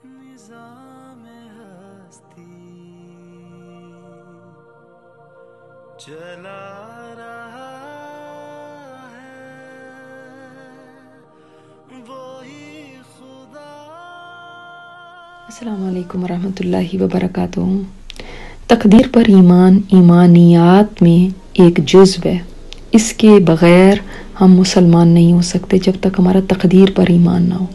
نظام ہستی چلا رہا ہے وہی خدا. السلام علیکم ورحمۃ اللہ وبرکاتہ. تقدیر پر ایمان ایمانیات میں ایک جزو ہے. اس کے بغیر ہم مسلمان نہیں ہو سکتے جب تک ہمارا تقدیر پر ایمان نہ ہو.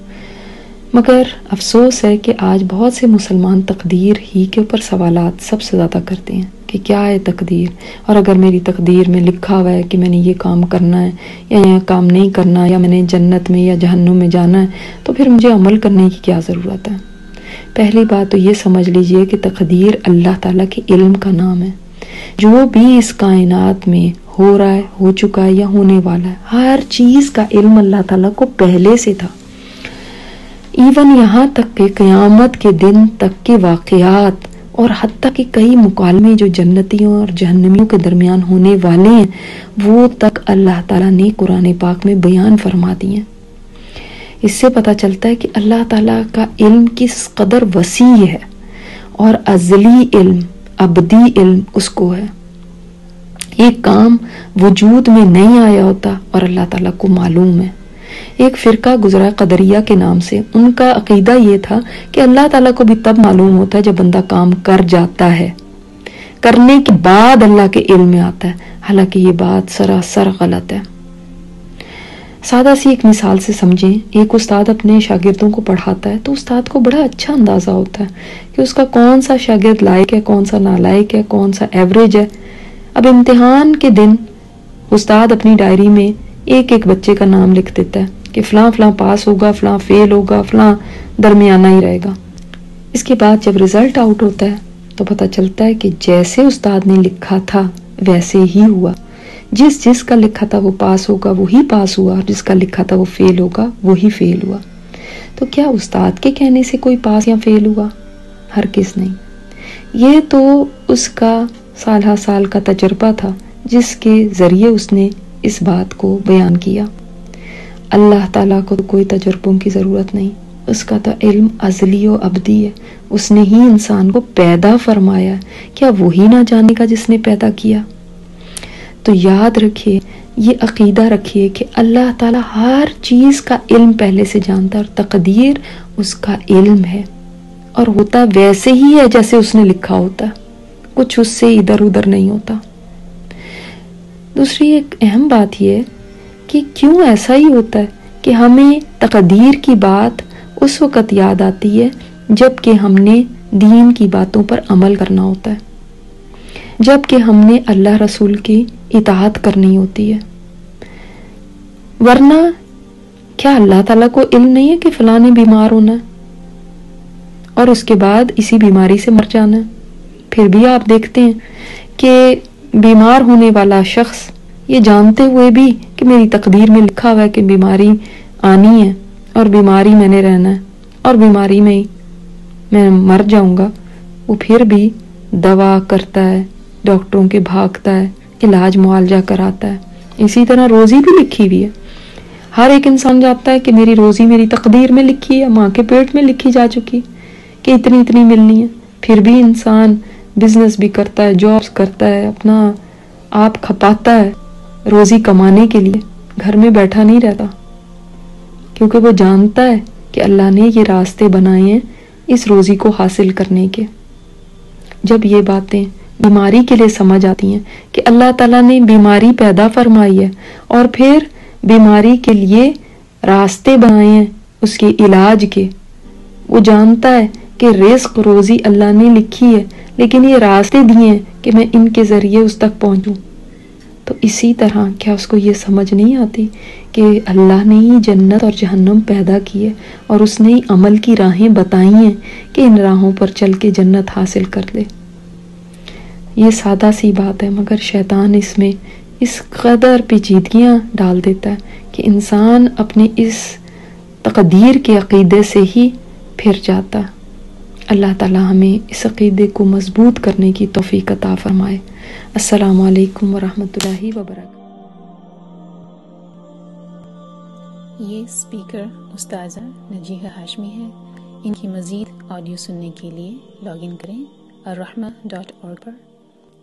مگر افسوس ہے کہ آج بہت سے مسلمان تقدیر ہی کے اوپر سوالات سب سے زیادہ کرتے ہیں کہ کیا ہے تقدیر، اور اگر میری تقدیر میں لکھا ہوا ہے کہ میں نے یہ کام کرنا ہے یا یہ کام نہیں کرنا، یا میں نے جنت میں یا جہنم میں جانا ہے، تو پھر مجھے عمل کرنے کی کیا ضرورت ہے. پہلی بات تو یہ سمجھ لیجئے کہ تقدیر اللہ تعالیٰ کے علم کا نام ہے. جو بھی اس کائنات میں ہو رہا ہے، ہو چکا ہے یا ہونے والا ہے، ہر چیز کا علم اللہ تعالیٰ کو پہلے سے تھا. ایون یہاں تک کہ قیامت کے دن تک کے واقعات اور حتیٰ کہ کئی مکالمے جو جنتیوں اور جہنمیوں کے درمیان ہونے والے ہیں، وہ تک اللہ تعالیٰ نے قرآن پاک میں بیان فرما دی ہیں. اس سے پتہ چلتا ہے کہ اللہ تعالیٰ کا علم کس قدر وسیع ہے، اور ازلی علم، ابدی علم اس کو ہے. ایک کام وجود میں نہیں آیا ہوتا اور اللہ تعالیٰ کو معلوم ہے. ایک فرقہ گزرا قدریہ کے نام سے، ان کا عقیدہ یہ تھا کہ اللہ تعالیٰ کو بھی تب معلوم ہوتا ہے جب بندہ کام کر جاتا ہے، کرنے کے بعد اللہ کے علم میں آتا ہے. حالانکہ یہ بات سراسر غلط ہے. سادہ سی ایک مثال سے سمجھیں. ایک استاد اپنے شاگردوں کو پڑھاتا ہے تو استاد کو بڑا اچھا اندازہ ہوتا ہے کہ اس کا کون سا شاگرد لائق ہے، کون سا نالائق ہے، کون سا ایوریج ہے. اب امتحان کے دن استاد اپنی ڈائری میں ایک ایک بچے کا نام لکھ دیتا ہے کہ فلاں فلاں پاس ہوگا، فلاں فیل ہوگا، فلاں درمیانہ ہی رہے گا. اس کے بعد جب رزلٹ آؤٹ ہوتا ہے تو پتہ چلتا ہے کہ جیسے استاد نے لکھا تھا ویسے ہی ہوا. جس کا لکھا تھا وہ پاس ہوگا وہی پاس ہوا، اور جس کا لکھا تھا وہ فیل ہوگا وہی فیل ہوا. تو کیا استاد کے کہنے سے کوئی پاس یا فیل ہوا؟ ہرگز نہیں. یہ تو اس کا سالہ سال کا تجربہ تھا جس کے ذریعے اس نے اس بات کو بیان کیا. اللہ تعالیٰ کو کوئی تجربوں کی ضرورت نہیں. اس کا تو علم ازلی و ابدی ہے. اس نے ہی انسان کو پیدا فرمایا. کیا وہی نہ جانے کا جس نے پیدا کیا؟ تو یاد رکھیے، یہ عقیدہ رکھیے کہ اللہ تعالیٰ ہر چیز کا علم پہلے سے جانتا ہے، اور تقدیر اس کا علم ہے، اور ہوتا ویسے ہی ہے جیسے اس نے لکھا ہوتا. کچھ اس سے ادھر ادھر نہیں ہوتا. دوسری ایک اہم بات یہ ہے کہ کیوں ایسا ہی ہوتا ہے کہ ہمیں تقدیر کی بات اس وقت یاد آتی ہے جب کہ ہم نے دین کی باتوں پر عمل کرنا ہوتا ہے، جب کہ ہم نے اللہ رسول کی اطاعت کرنی ہوتی ہے. ورنہ کیا اللہ تعالیٰ کو علم نہیں ہے کہ فلاں نے بیمار ہونا ہے اور اس کے بعد اسی بیماری سے مر جانا ہے؟ پھر بھی آپ دیکھتے ہیں کہ بیمار ہونے والا شخص یہ جانتے ہوئے بھی کہ میری تقدیر میں لکھا ہوا ہے کہ بیماری آنی ہے اور بیماری میں نے رہنا ہے اور بیماری میں ہی میں مر جاؤں گا، وہ پھر بھی دوا کرتا ہے، ڈاکٹروں کے بھاگتا ہے، علاج معالجہ کراتا ہے. اسی طرح روزی بھی لکھی ہوئی ہے. ہر ایک انسان جانتا ہے کہ میری روزی میری تقدیر میں لکھی ہے، ماں کے پیٹ میں لکھی جا چکی کہ اتنی اتنی ملنی ہے. پھر بھی انسان بزنس بھی کرتا ہے، جابس کرتا ہے، اپنا آپ کھپاتا ہے روزی کمانے کے لیے. گھر میں بیٹھا نہیں رہتا، کیونکہ وہ جانتا ہے کہ اللہ نے یہ راستے بنائے ہیں اس روزی کو حاصل کرنے کے. جب یہ باتیں بیماری کے لیے سمجھ آتی ہیں کہ اللہ تعالیٰ نے بیماری پیدا فرمائی ہے اور پھر بیماری کے لیے راستے بنائے ہیں اس کے علاج کے، وہ جانتا ہے کہ رزق روزی اللہ نے لکھی ہے لیکن یہ راستے دیے ہیں کہ میں ان کے ذریعے اس تک پہنچوں. تو اسی طرح کیا اس کو یہ سمجھ نہیں آتی کہ اللہ نے ہی جنت اور جہنم پیدا کی ہے اور اس نے ہی عمل کی راہیں بتائی ہیں کہ ان راہوں پر چل کے جنت حاصل کر لے. یہ سادہ سی بات ہے، مگر شیطان اس میں اس قدر پیچیدگیاں ڈال دیتا ہے کہ انسان اپنے اس تقدیر کے عقیدے سے ہی پھر جاتا. اللہ تعالی ہمیں اس عقیدے کو مضبوط کرنے کی توفیق عطا فرمائے. السلام علیکم ورحمۃ اللہ وبرکاتہ. یہ اسپیکر استاذہ نجیحہ ہاشمی ہے. ان کی مزید آڈیو سننے کے لیے لاگ ان کریں الرحمہ.org پر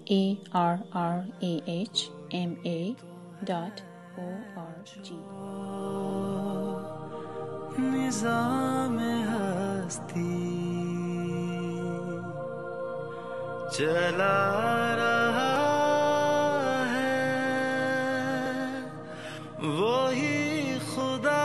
ARRAHMA.org۔ نظام ہستی چلا رہا ہے، وہی خدا